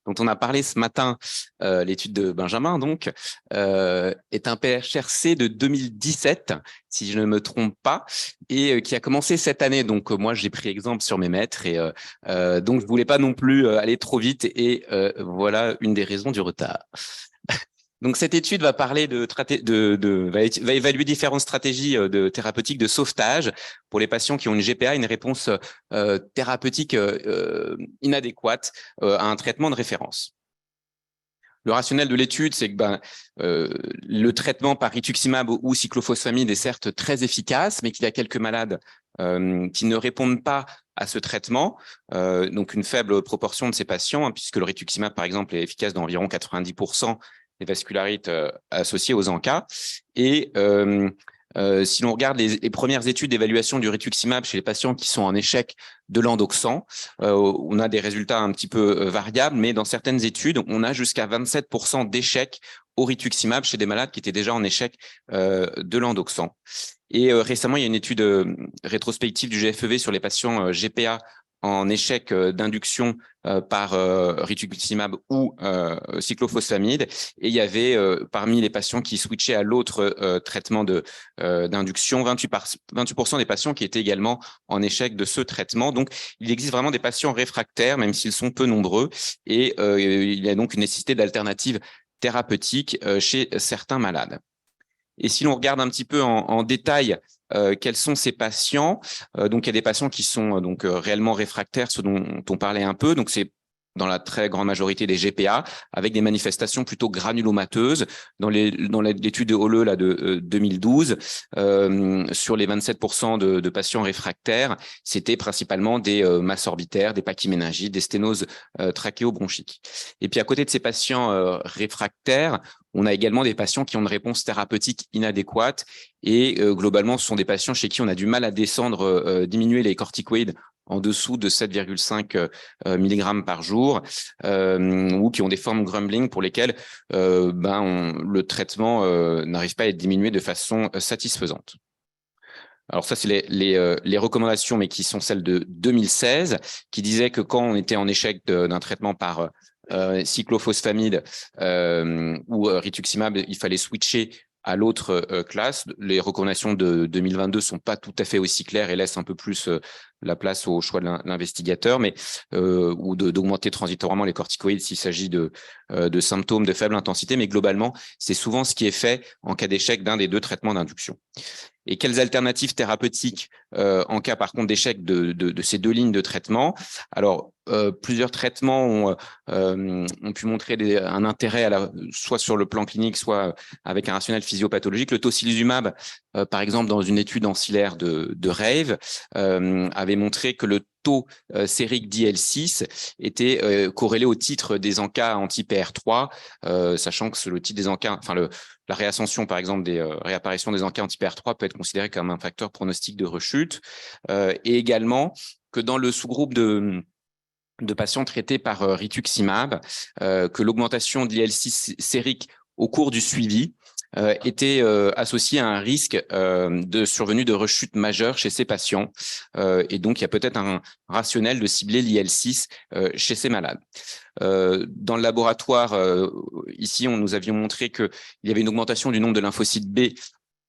dont on a parlé ce matin, l'étude de Benjamin, donc, est un PHRC de 2017, si je ne me trompe pas, et qui a commencé cette année. Donc, moi, j'ai pris exemple sur mes maîtres, et donc, je ne voulais pas non plus aller trop vite, et voilà une des raisons du retard. Donc, cette étude va parler va évaluer différentes stratégies de thérapeutiques de sauvetage pour les patients qui ont une GPA, une réponse thérapeutique inadéquate à un traitement de référence. Le rationnel de l'étude, c'est que le traitement par rituximab ou cyclophosphamide est certes très efficace, mais qu'il y a quelques malades qui ne répondent pas à ce traitement, donc une faible proportion de ces patients, puisque le rituximab, par exemple, est efficace dans environ 90% des vascularites associées aux ANCA. Et si l'on regarde les premières études d'évaluation du rituximab chez les patients qui sont en échec de l'endoxan, on a des résultats un petit peu variables, mais dans certaines études, on a jusqu'à 27% d'échecs au rituximab chez des malades qui étaient déjà en échec de l'endoxan. Et récemment, il y a une étude rétrospective du GFEV sur les patients GPA en échec d'induction par rituximab ou cyclophosphamide. Et il y avait parmi les patients qui switchaient à l'autre traitement d'induction, 28% des patients qui étaient également en échec de ce traitement. Donc, il existe vraiment des patients réfractaires, même s'ils sont peu nombreux. Et il y a donc une nécessité d'alternatives thérapeutiques chez certains malades. Et si l'on regarde un petit peu en détail quels sont ces patients, donc il y a des patients qui sont réellement réfractaires, ce dont on parlait un peu, donc c'est dans la très grande majorité des GPA, avec des manifestations plutôt granulomateuses. Dans l'étude de Holle là, de 2012, sur les 27% de patients réfractaires, c'était principalement des masses orbitaires, des pachyméningites, des sténoses trachéobronchiques. Et puis à côté de ces patients réfractaires, on a également des patients qui ont une réponse thérapeutique inadéquate et globalement, ce sont des patients chez qui on a du mal à diminuer les corticoïdes en dessous de 7,5 mg par jour ou qui ont des formes grumbling pour lesquelles le traitement n'arrive pas à être diminué de façon satisfaisante. Alors ça, c'est les recommandations, mais qui sont celles de 2016, qui disaient que quand on était en échec d'un traitement par cyclophosphamide ou rituximab, il fallait switcher à l'autre classe. Les recommandations de 2022 sont pas tout à fait aussi claires et laissent un peu plus la place au choix de l'investigateur, mais ou d'augmenter transitoirement les corticoïdes s'il s'agit de symptômes de faible intensité, mais globalement, c'est souvent ce qui est fait en cas d'échec d'un des deux traitements d'induction. Et quelles alternatives thérapeutiques en cas par contre d'échec de ces deux lignes de traitement? Alors, plusieurs traitements ont pu montrer un intérêt soit sur le plan clinique, soit avec un rationnel physiopathologique. Le tocilizumab, par exemple, dans une étude ancillaire de RAVE, avait montré que le taux sérique d'IL6 était corrélé au titre des ANCA anti-PR3, sachant que le titre des ANCA, la réascension, par exemple, des réapparitions des ANCA anti-PR3 peut être considérée comme un facteur pronostic de rechute. Et également que dans le sous-groupe de patients traités par rituximab, que l'augmentation de l'IL6 sérique au cours du suivi était associé à un risque de survenue de rechute majeure chez ces patients. Et donc, il y a peut-être un rationnel de cibler l'IL6 chez ces malades. Dans le laboratoire, ici, nous avions montré qu'il y avait une augmentation du nombre de lymphocytes B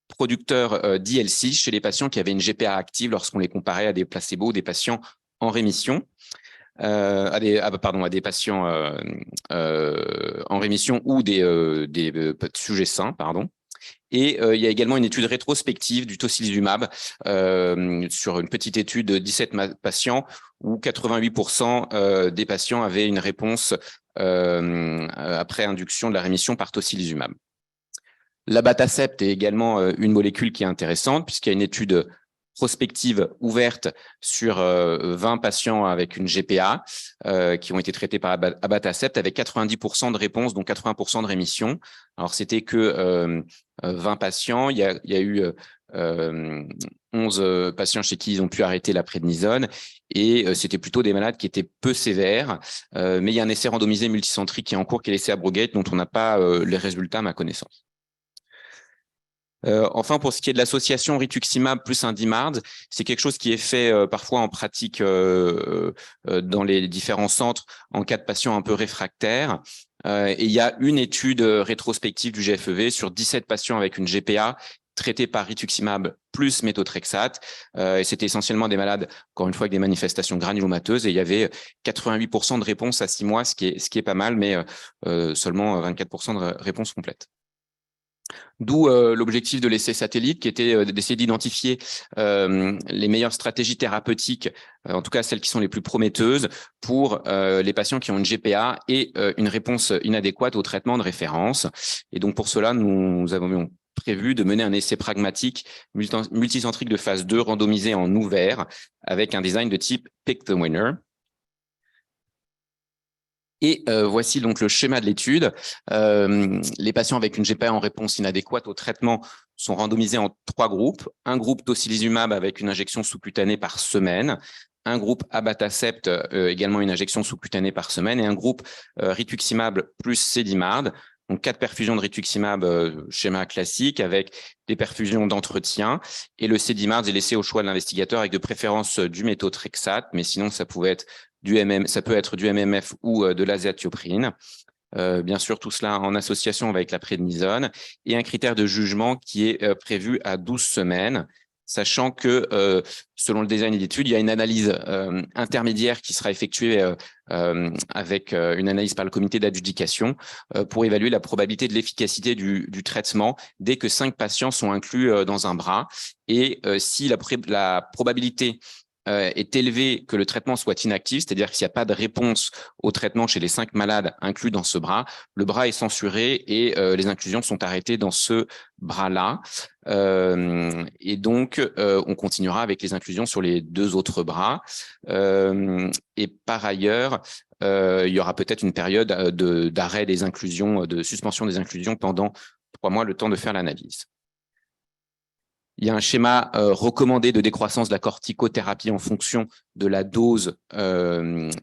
producteurs d'IL6 chez les patients qui avaient une GPA active lorsqu'on les comparait à des placebos, des patients en rémission. À des patients en rémission ou des sujets sains, pardon. Et il y a également une étude rétrospective du tocilizumab sur une petite étude de 17 patients où 88% des patients avaient une réponse après induction de la rémission par tocilizumab. L'abatacept est également une molécule qui est intéressante puisqu'il y a une étude prospective ouverte sur 20 patients avec une GPA qui ont été traités par abatacept avec 90% de réponse, donc 80% de rémission. Alors, c'était que 20 patients. Il y a eu 11 patients chez qui ils ont pu arrêter la prednisone et c'était plutôt des malades qui étaient peu sévères. Mais il y a un essai randomisé multicentrique qui est en cours, qui est l'essai Abrogate, dont on n'a pas les résultats à ma connaissance. Enfin, pour ce qui est de l'association rituximab plus Indimard, c'est quelque chose qui est fait parfois en pratique dans les différents centres en cas de patients un peu réfractaires. Et il y a une étude rétrospective du GFEV sur 17 patients avec une GPA traités par rituximab plus méthotrexate. Et c'était essentiellement des malades, encore une fois, avec des manifestations granulomateuses. Et il y avait 88% de réponses à 6 mois, ce qui est pas mal, mais seulement 24% de réponses complètes. D'où l'objectif de l'essai satellite, qui était d'essayer d'identifier les meilleures stratégies thérapeutiques, en tout cas celles qui sont les plus prometteuses, pour les patients qui ont une GPA et une réponse inadéquate au traitement de référence. Et donc pour cela, nous avons prévu de mener un essai pragmatique multicentrique de phase 2 randomisé en ouvert avec un design de type Pick the Winner. Et voici donc le schéma de l'étude. Les patients avec une GPA en réponse inadéquate au traitement sont randomisés en 3 groupes. Un groupe tocilizumab avec une injection sous-cutanée par semaine, un groupe abatacept, également une injection sous-cutanée par semaine, et un groupe rituximab plus Cédimard. Donc 4 perfusions de rituximab, schéma classique, avec des perfusions d'entretien. Et le Cédimard est laissé au choix de l'investigateur avec de préférence du méthotrexate, mais sinon ça pouvait être ça peut être du MMF ou de l'azatioprine. Bien sûr, tout cela en association avec la prédnisone, et un critère de jugement qui est prévu à 12 semaines, sachant que selon le design d'étude, il y a une analyse intermédiaire qui sera effectuée avec une analyse par le comité d'adjudication pour évaluer la probabilité de l'efficacité du traitement dès que 5 patients sont inclus dans un bras. Et si la probabilité est élevé que le traitement soit inactif, c'est-à-dire qu'il n'y a pas de réponse au traitement chez les 5 malades inclus dans ce bras, le bras est censuré et les inclusions sont arrêtées dans ce bras-là. Et donc, on continuera avec les inclusions sur les 2 autres bras. Et par ailleurs, il y aura peut-être une période d'arrêt des inclusions, de suspension des inclusions pendant 3 mois, le temps de faire l'analyse. Il y a un schéma recommandé de décroissance de la corticothérapie en fonction de la dose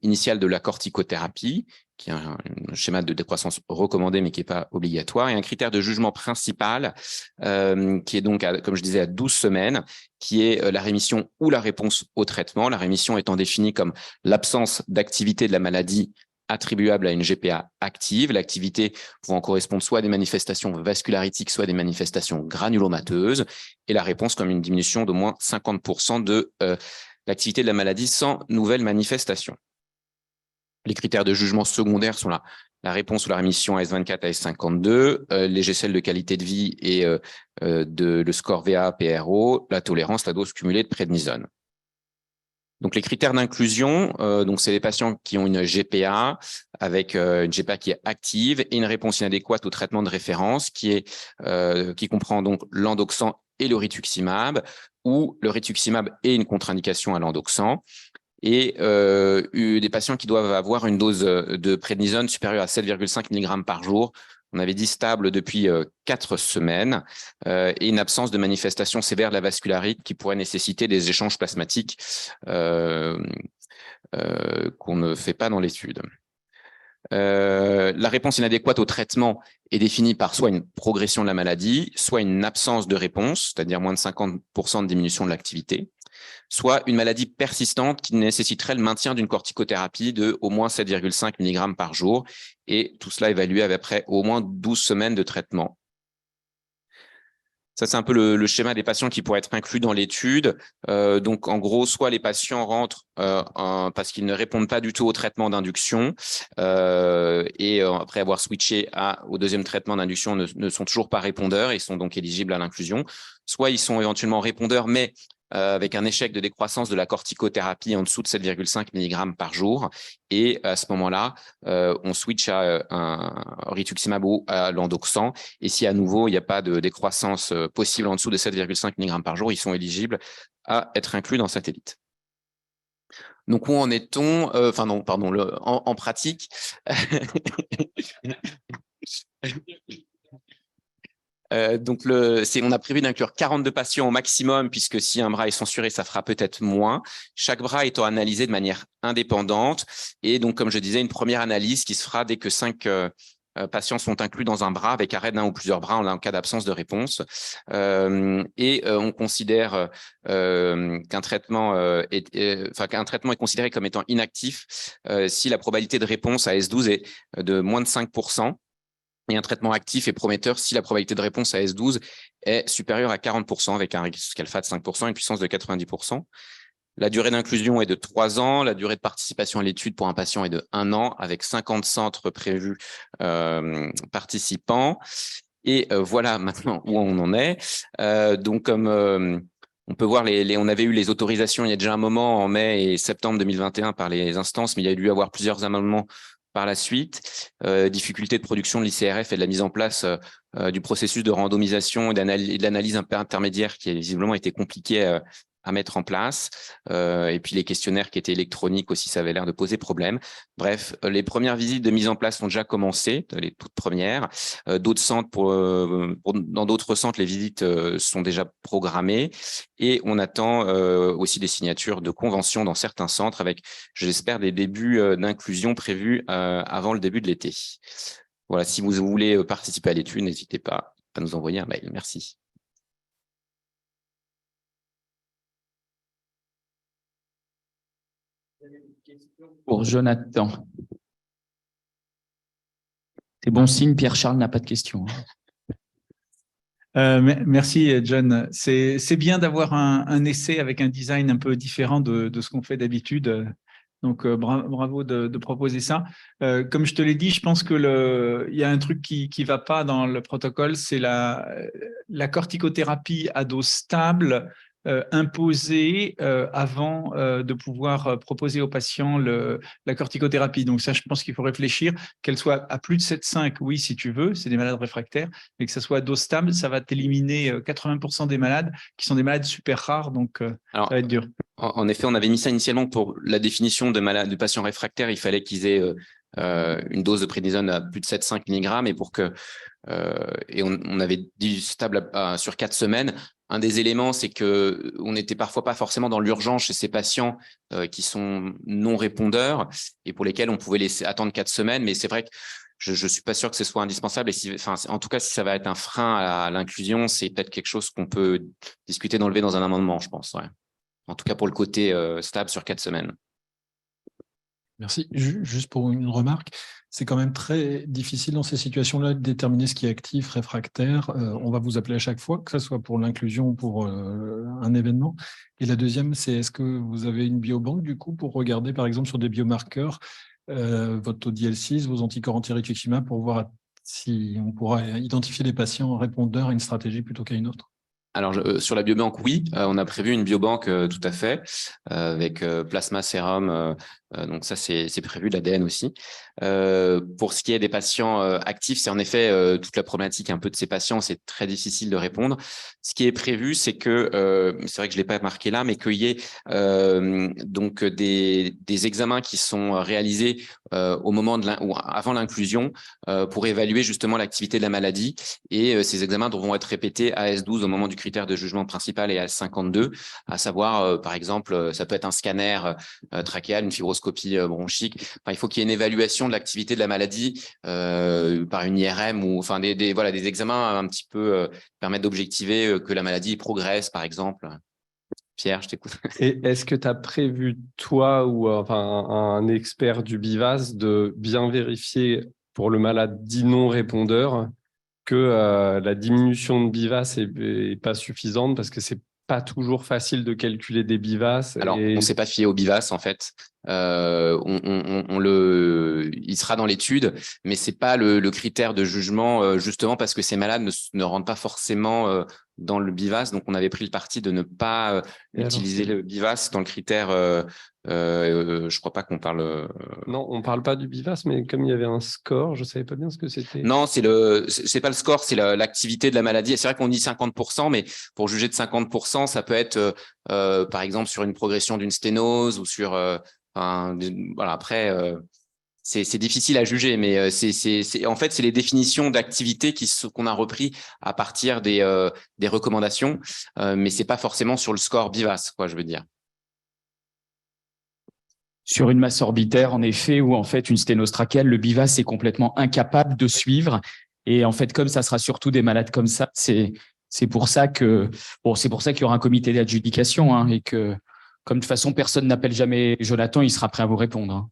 initiale de la corticothérapie, qui est un schéma de décroissance recommandé mais qui n'est pas obligatoire, et un critère de jugement principal qui est donc, comme je disais, à 12 semaines, qui est la rémission ou la réponse au traitement. La rémission étant définie comme l'absence d'activité de la maladie attribuable à une GPA active. L'activité pouvant correspondre soit à des manifestations vascularitiques, soit à des manifestations granulomateuses, et la réponse comme une diminution d'au moins 50% de l'activité de la maladie sans nouvelle manifestation. Les critères de jugement secondaires sont là. La réponse ou la rémission à S24 à S52, les GCL de qualité de vie et le score VA-PRO, la tolérance, la dose cumulée de prédnisone. Donc, les critères d'inclusion, donc c'est les patients qui ont une GPA avec une GPA qui est active et une réponse inadéquate au traitement de référence qui comprend donc l'endoxan et le rituximab, ou le rituximab et une contre-indication à l'endoxan, et des patients qui doivent avoir une dose de prédnisone supérieure à 7,5 mg par jour. On avait dit stable depuis 4 semaines, et une absence de manifestation sévère de la vascularite qui pourrait nécessiter des échanges plasmatiques qu'on ne fait pas dans l'étude. La réponse inadéquate au traitement est définie par soit une progression de la maladie, soit une absence de réponse, c'est-à-dire moins de 50% de diminution de l'activité, soit une maladie persistante qui nécessiterait le maintien d'une corticothérapie de au moins 7,5 mg par jour, et tout cela évalué après au moins 12 semaines de traitement. Ça, c'est un peu le schéma des patients qui pourraient être inclus dans l'étude. Donc, en gros, soit les patients rentrent parce qu'ils ne répondent pas du tout au traitement d'induction et après avoir switché au deuxième traitement d'induction ne sont toujours pas répondeurs et sont donc éligibles à l'inclusion. Soit ils sont éventuellement répondeurs, mais avec un échec de décroissance de la corticothérapie en dessous de 7,5 mg par jour. Et à ce moment-là, on switch à un rituximab ou à l'endoxan. Et si à nouveau, il n'y a pas de décroissance possible en dessous de 7,5 mg par jour, ils sont éligibles à être inclus dans satellite. Donc, où en est-on en pratique donc, on a prévu d'inclure 42 patients au maximum, puisque si un bras est censuré, ça fera peut-être moins. Chaque bras étant analysé de manière indépendante. Et donc, comme je disais, une première analyse qui se fera dès que 5 patients sont inclus dans un bras avec arrêt d'un ou plusieurs bras en cas d'absence de réponse. On considère qu'un traitement qu'un traitement est considéré comme étant inactif si la probabilité de réponse à S12 est de moins de 5%. Et un traitement actif est prometteur si la probabilité de réponse à S12 est supérieure à 40% avec un risque alpha de 5% et une puissance de 90%. La durée d'inclusion est de 3 ans. La durée de participation à l'étude pour un patient est de 1 an avec 50 centres prévus participants. Et voilà maintenant où on en est. Donc, comme on peut voir, on avait eu les autorisations il y a déjà un moment, en mai et septembre 2021 par les instances, mais il y a dû y avoir plusieurs amendements par la suite. Difficulté de production de l'ICRF et de la mise en place du processus de randomisation et de l'analyse intermédiaire qui a visiblement été compliqué à mettre en place. Et puis les questionnaires qui étaient électroniques aussi, ça avait l'air de poser problème. Bref, les premières visites de mise en place ont déjà commencé, les toutes premières. D'autres centres, dans d'autres centres, les visites sont déjà programmées. Et on attend aussi des signatures de conventions dans certains centres avec, j'espère, des débuts d'inclusion prévus avant le début de l'été. Voilà, si vous voulez participer à l'étude, n'hésitez pas à nous envoyer un mail. Merci. Pour Jonathan. C'est bon signe, Pierre-Charles n'a pas de questions. Merci, John. C'est bien d'avoir un essai avec un design un peu différent de ce qu'on fait d'habitude. Donc, bravo de proposer ça. Comme je te l'ai dit, je pense que il y a un truc qui va pas dans le protocole, c'est la corticothérapie à dose stable imposée avant de pouvoir proposer aux patients la corticothérapie. Donc ça, je pense qu'il faut réfléchir, qu'elle soit à plus de 7,5, oui, si tu veux, c'est des malades réfractaires, mais que ça soit à dose stable, ça va t'éliminer 80% des malades qui sont des malades super rares, donc Alors, ça va être dur. En effet, on avait mis ça initialement pour la définition de patients réfractaires. Il fallait qu'ils aient une dose de prédnisone à plus de 7,5 mg et pour que et on avait dit stable sur 4 semaines. Un des éléments, c'est que on n'était parfois pas forcément dans l'urgence chez ces patients qui sont non répondeurs et pour lesquels on pouvait laisser attendre 4 semaines. Mais c'est vrai que je suis pas sûr que ce soit indispensable. Et en tout cas, si ça va être un frein à l'inclusion, c'est peut-être quelque chose qu'on peut discuter d'enlever dans un amendement, je pense. Ouais. En tout cas, pour le côté stable sur 4 semaines. Merci. Juste pour une remarque, c'est quand même très difficile dans ces situations-là de déterminer ce qui est actif, réfractaire. On va vous appeler à chaque fois, que ce soit pour l'inclusion ou pour un événement. Et la deuxième, c'est est-ce que vous avez une biobanque du coup pour regarder par exemple sur des biomarqueurs votre taux d'IL6, vos anticorps anti-rituximab pour voir si on pourra identifier les patients répondeurs à une stratégie plutôt qu'à une autre? Alors, sur la biobanque, oui, on a prévu une biobanque tout à fait, avec plasma, sérum, donc ça c'est prévu, l'ADN aussi. Pour ce qui est des patients actifs, c'est en effet toute la problématique un peu de ces patients, c'est très difficile de répondre. Ce qui est prévu, c'est que, c'est vrai que je ne l'ai pas marqué là, mais qu'il y ait donc des examens qui sont réalisés au moment ou avant l'inclusion pour évaluer justement l'activité de la maladie et ces examens devront être répétés à S12 au moment du critère de jugement principal et à S52, à savoir par exemple ça peut être un scanner trachéal, une fibroscopie bronchique. Enfin, il faut qu'il y ait une évaluation de l'activité de la maladie par une IRM ou enfin voilà des examens un petit peu permettent d'objectiver que la maladie progresse par exemple. Pierre, je t'écoute. Et est-ce que tu as prévu, toi ou enfin, un expert du BIVAS, de bien vérifier pour le malade dit non répondeur que la diminution de BIVAS n'est pas suffisante parce que c'est pas toujours facile de calculer des BIVAS. Alors, on ne s'est pas fié au BIVAS en fait. Il sera dans l'étude, mais c'est pas le critère de jugement justement parce que ces malades ne rentrent pas forcément dans le BIVAS. Donc, on avait pris le parti de ne pas utiliser le BIVAS dans le critère. Je crois pas qu'on parle. Non, on parle pas du BIVAS, mais comme il y avait un score, je savais pas bien ce que c'était. Non, c'est pas le score, c'est l'activité de la maladie. Et c'est vrai qu'on dit 50%, mais pour juger de 50%, ça peut être par exemple sur une progression d'une sténose ou sur voilà. Après, c'est difficile à juger, mais en fait c'est les définitions d'activité qu'on a repris à partir des recommandations, mais c'est pas forcément sur le score BIVAS, quoi, je veux dire. Sur une masse orbitaire, en effet, où en fait une sténose trachéale, le BIVAS est complètement incapable de suivre. Et en fait, comme ça sera surtout des malades comme ça, c'est pour ça que c'est pour ça qu'il y aura un comité d'adjudication, hein, et que comme de toute façon personne n'appelle jamais Jonathan, il sera prêt à vous répondre, hein.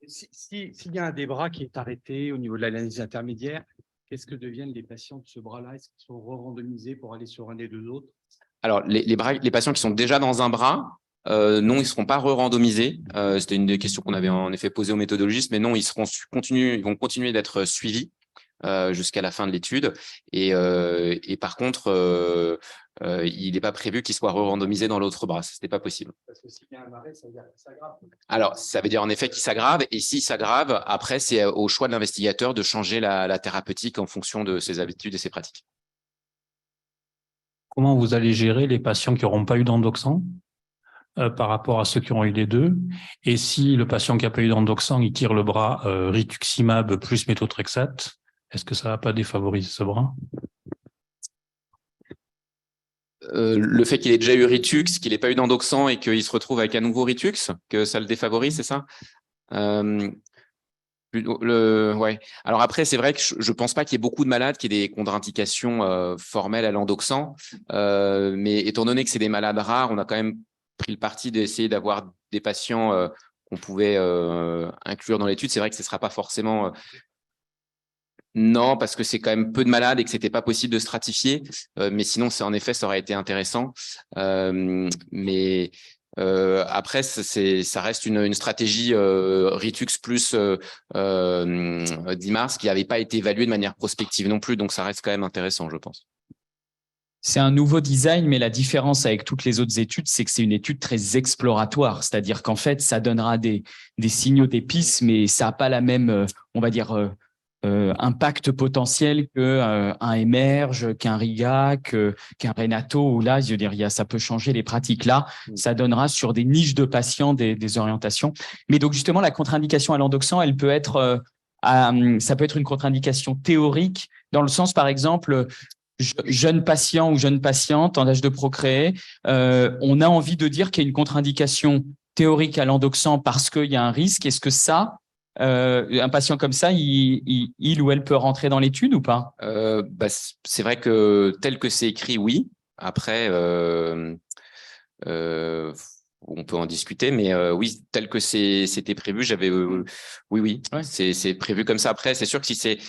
S'il y a un des bras qui est arrêté au niveau de l'analyse intermédiaire, qu'est-ce que deviennent les patients de ce bras-là? Est-ce qu'ils sont re-randomisés pour aller sur un des deux autres? Alors, les patients qui sont déjà dans un bras, non, ils ne seront pas re-randomisés. C'était une des questions qu'on avait en effet posées aux méthodologistes, mais non, ils vont continuer d'être suivis jusqu'à la fin de l'étude. Et par contre, il n'est pas prévu qu'ils soient re-randomisés dans l'autre bras. Ce n'était pas possible. Parce que s'il y a un arrêt, ça veut dire qu'il s'aggrave. Alors, ça veut dire en effet qu'il s'aggrave. Et s'il s'aggrave, après, c'est au choix de l'investigateur de changer la thérapeutique en fonction de ses habitudes et ses pratiques. Comment vous allez gérer les patients qui n'auront pas eu d'endoxan par rapport à ceux qui ont eu les deux? Et si le patient qui n'a pas eu d'endoxan, il tire le bras rituximab plus méthotrexate, est-ce que ça ne va pas défavoriser ce bras? Le fait qu'il ait déjà eu Ritux, qu'il n'ait pas eu d'endoxan et qu'il se retrouve avec un nouveau Ritux, que ça le défavorise, c'est ça? Ouais. Alors après, c'est vrai que je pense pas qu'il y ait beaucoup de malades qui aient des contre-indications formelles à l'endoxan, mais étant donné que c'est des malades rares, on a quand même pris le parti d'essayer d'avoir des patients qu'on pouvait inclure dans l'étude. C'est vrai que ce ne sera pas forcément… Non, parce que c'est quand même peu de malades et que c'était pas possible de stratifier. Mais sinon, en effet, ça aurait été intéressant. Mais après, ça reste une stratégie Ritux plus DIMARS qui n'avait pas été évaluée de manière prospective non plus. Donc, ça reste quand même intéressant, je pense. C'est un nouveau design, mais la différence avec toutes les autres études, c'est que c'est une étude très exploratoire. C'est-à-dire qu'en fait, ça donnera des signaux d'épices, mais ça n'a pas la même, on va dire, impact potentiel qu'un Emerge, qu'un Riga, qu'un Renato, où là, je veux dire, ça peut changer les pratiques. Là, ça donnera sur des niches de patients des orientations. Mais donc, justement, la contre-indication à l'endoxan, elle peut être, ça peut être une contre-indication théorique, dans le sens, par exemple, jeune patient ou jeune patiente en âge de procréer, on a envie de dire qu'il y a une contre-indication théorique à l'endoxan parce qu'il y a un risque. Est-ce que ça, un patient comme ça, il ou elle peut rentrer dans l'étude ou pas? C'est vrai que tel que c'est écrit, oui. Après, on peut en discuter, mais oui, tel que c'était prévu, oui, Ouais. c'est prévu comme ça. Après, c'est sûr que si c'est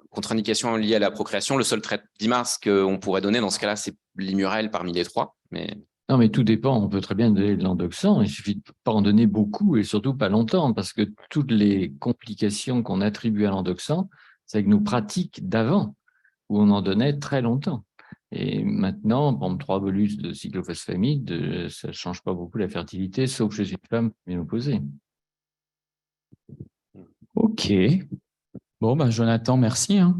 contre-indication liée à la procréation, le seul traitement DIMARS qu'on pourrait donner dans ce cas-là, c'est l'Immurel parmi les trois. Mais non, mais tout dépend. On peut très bien donner de l'endoxan. Il suffit de pas en donner beaucoup et surtout pas longtemps, parce que toutes les complications qu'on attribue à l'endoxan, c'est avec nos pratiques d'avant, où on en donnait très longtemps. Et maintenant, par exemple, 3 bolus de cyclophosphamide, ça ne change pas beaucoup la fertilité, sauf chez une femme ménopausée. Ok. Bon, Jonathan, merci, hein.